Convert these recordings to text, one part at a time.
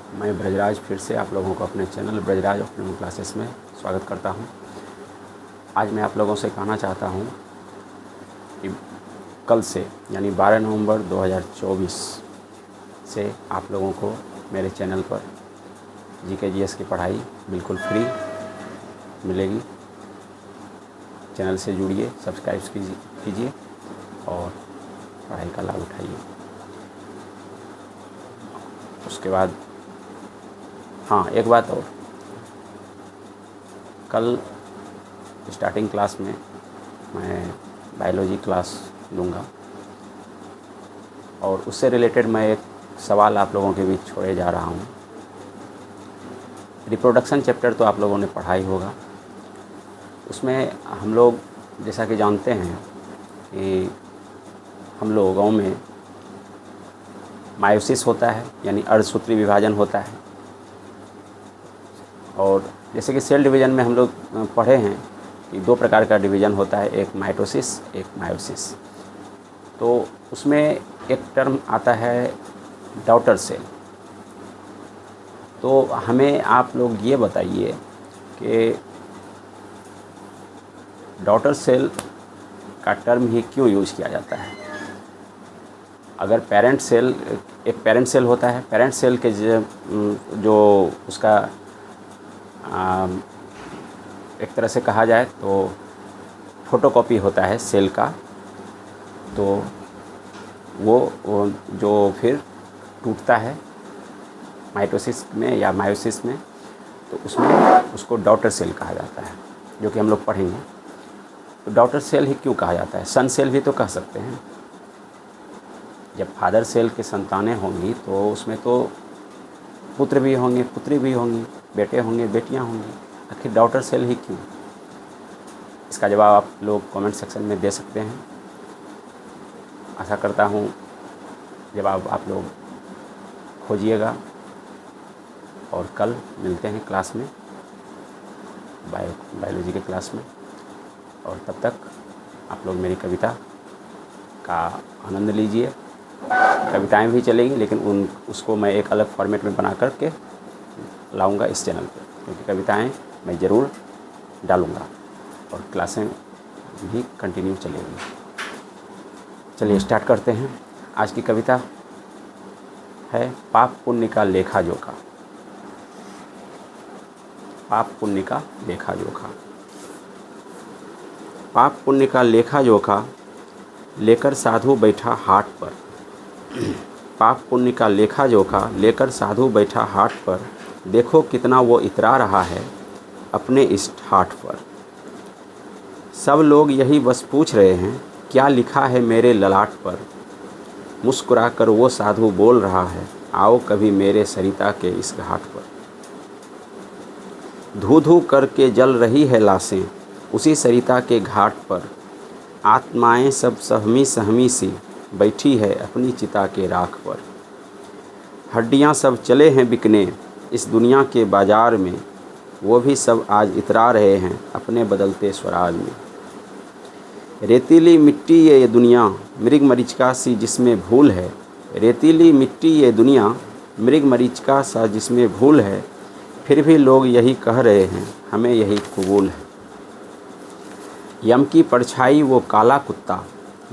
मैं ब्रजराज फिर से आप लोगों को अपने चैनल ब्रजराज ऑफलाइन क्लासेस में स्वागत करता हूं। आज मैं आप लोगों से कहना चाहता हूं कि कल से यानी 12 नवंबर 2024 से आप लोगों को मेरे चैनल पर जीके जीएस की पढ़ाई बिल्कुल फ्री मिलेगी। चैनल से जुड़िए, सब्सक्राइब कीजिए और पढ़ाई का लाभ उठाइए। उसके बाद हाँ, एक बात और, कल स्टार्टिंग क्लास में मैं बायोलॉजी क्लास लूँगा और उससे रिलेटेड मैं एक सवाल आप लोगों के बीच छोड़े जा रहा हूँ। रिप्रोडक्शन चैप्टर तो आप लोगों ने पढ़ा ही होगा। उसमें हम लोग जैसा कि जानते हैं कि हम लोगों में मायोसिस होता है, यानी अर्धसूत्री विभाजन होता है। और जैसे कि सेल डिवीज़न में हम लोग पढ़े हैं कि दो प्रकार का डिवीज़न होता है, एक माइटोसिस, एक मायोसिस। तो उसमें एक टर्म आता है डॉटर सेल। तो हमें आप लोग ये बताइए कि डॉटर सेल का टर्म ही क्यों यूज़ किया जाता है। अगर पेरेंट सेल, एक पेरेंट सेल होता है, पेरेंट सेल के जो उसका एक तरह से कहा जाए तो फोटोकॉपी होता है सेल का, तो वो जो फिर टूटता है माइटोसिस में या मायोसिस में, तो उसमें उसको डॉटर सेल कहा जाता है, जो कि हम लोग पढ़ेंगे। तो डॉटर सेल ही क्यों कहा जाता है? सन सेल भी तो कह सकते हैं। जब फादर सेल की संतानें होंगी तो उसमें तो पुत्र भी होंगे, पुत्री भी होंगी, बेटे होंगे, बेटियां होंगी। आखिर डॉटर सेल ही क्यों? इसका जवाब आप लोग कमेंट सेक्शन में दे सकते हैं। आशा करता हूँ जवाब आप लोग खोजिएगा और कल मिलते हैं क्लास में, बायोलॉजी के क्लास में। और तब तक आप लोग मेरी कविता का आनंद लीजिए। कविताएं भी चलेंगी, लेकिन उसको मैं एक अलग फॉर्मेट में बना करके लाऊंगा इस चैनल पे, क्योंकि कविताएं मैं ज़रूर डालूंगा और क्लासें भी कंटिन्यू चलेंगी। चलिए स्टार्ट करते हैं। आज की कविता है पाप पुण्य का लेखा जोखा। पाप पुण्य का लेखा जोखा। पाप पुण्य का लेखा जोखा लेकर साधु बैठा हाट पर। पाप पुण्य का लेखा जोखा लेकर साधु बैठा हाट पर, देखो कितना वो इतरा रहा है अपने इस ठाठ पर। सब लोग यही बस पूछ रहे हैं, क्या लिखा है मेरे ललाट पर। मुस्कुरा कर वो साधु बोल रहा है, आओ कभी मेरे सरिता के इस घाट पर। धू धू करके जल रही है लाशें उसी सरिता के घाट पर। आत्माएं सब सहमी सहमी सी बैठी है अपनी चिता के राख पर। हड्डियां सब चले हैं बिकने इस दुनिया के बाजार में, वो भी सब आज इतरा रहे हैं अपने बदलते स्वराज में। रेतीली मिट्टी ये दुनिया मृग मरीचिका सी जिसमें भूल है। रेतीली मिट्टी ये दुनिया मृग मरीचिका सा जिसमें भूल है, फिर भी लोग यही कह रहे हैं हमें यही कबूल है। यम की परछाई वो काला कुत्ता,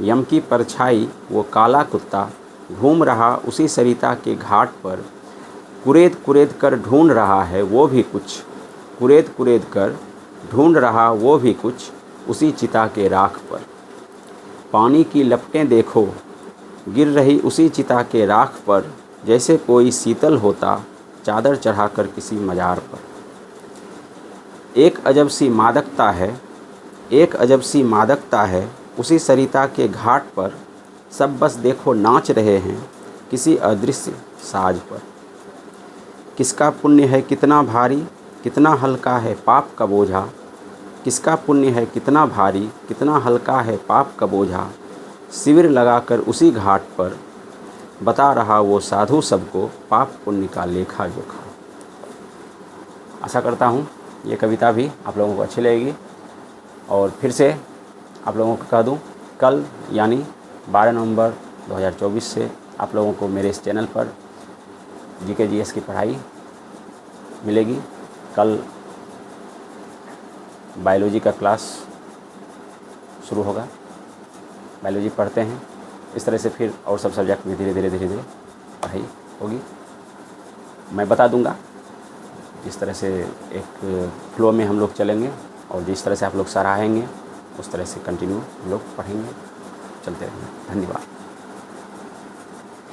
यम की परछाई वो काला कुत्ता घूम रहा उसी सरिता के घाट पर। कुरेद कुरेद कर ढूंढ रहा है वो भी कुछ, कुरेद कुरेद कर ढूंढ रहा वो भी कुछ उसी चिता के राख पर। पानी की लपटें देखो गिर रही उसी चिता के राख पर, जैसे कोई शीतल होता चादर चढ़ाकर किसी मजार पर। एक अजब सी मादकता है, एक अजब सी मादकता है उसी सरिता के घाट पर। सब बस देखो नाच रहे हैं किसी अदृश्य साज पर। किसका पुण्य है कितना भारी, कितना हल्का है पाप का बोझा। किसका पुण्य है कितना भारी, कितना हल्का है पाप का बोझा। शिविर लगाकर उसी घाट पर बता रहा वो साधु सबको पाप पुण्य का लेखा जोखा। आशा करता हूँ ये कविता भी आप लोगों को अच्छी लगेगी। और फिर से आप लोगों को कह दूं, कल यानी 12 नवंबर 2024 से आप लोगों को मेरे इस चैनल पर जीके जीएस की पढ़ाई मिलेगी। कल बायोलॉजी का क्लास शुरू होगा, बायोलॉजी पढ़ते हैं। इस तरह से फिर और सब सब्जेक्ट में धीरे धीरे पढ़ाई होगी। मैं बता दूंगा जिस तरह से एक फ्लो में हम लोग चलेंगे और जिस तरह से आप लोग सराहेंगे उस तरह से कंटिन्यू हम लोग पढ़ेंगे, चलते रहेंगे। धन्यवाद।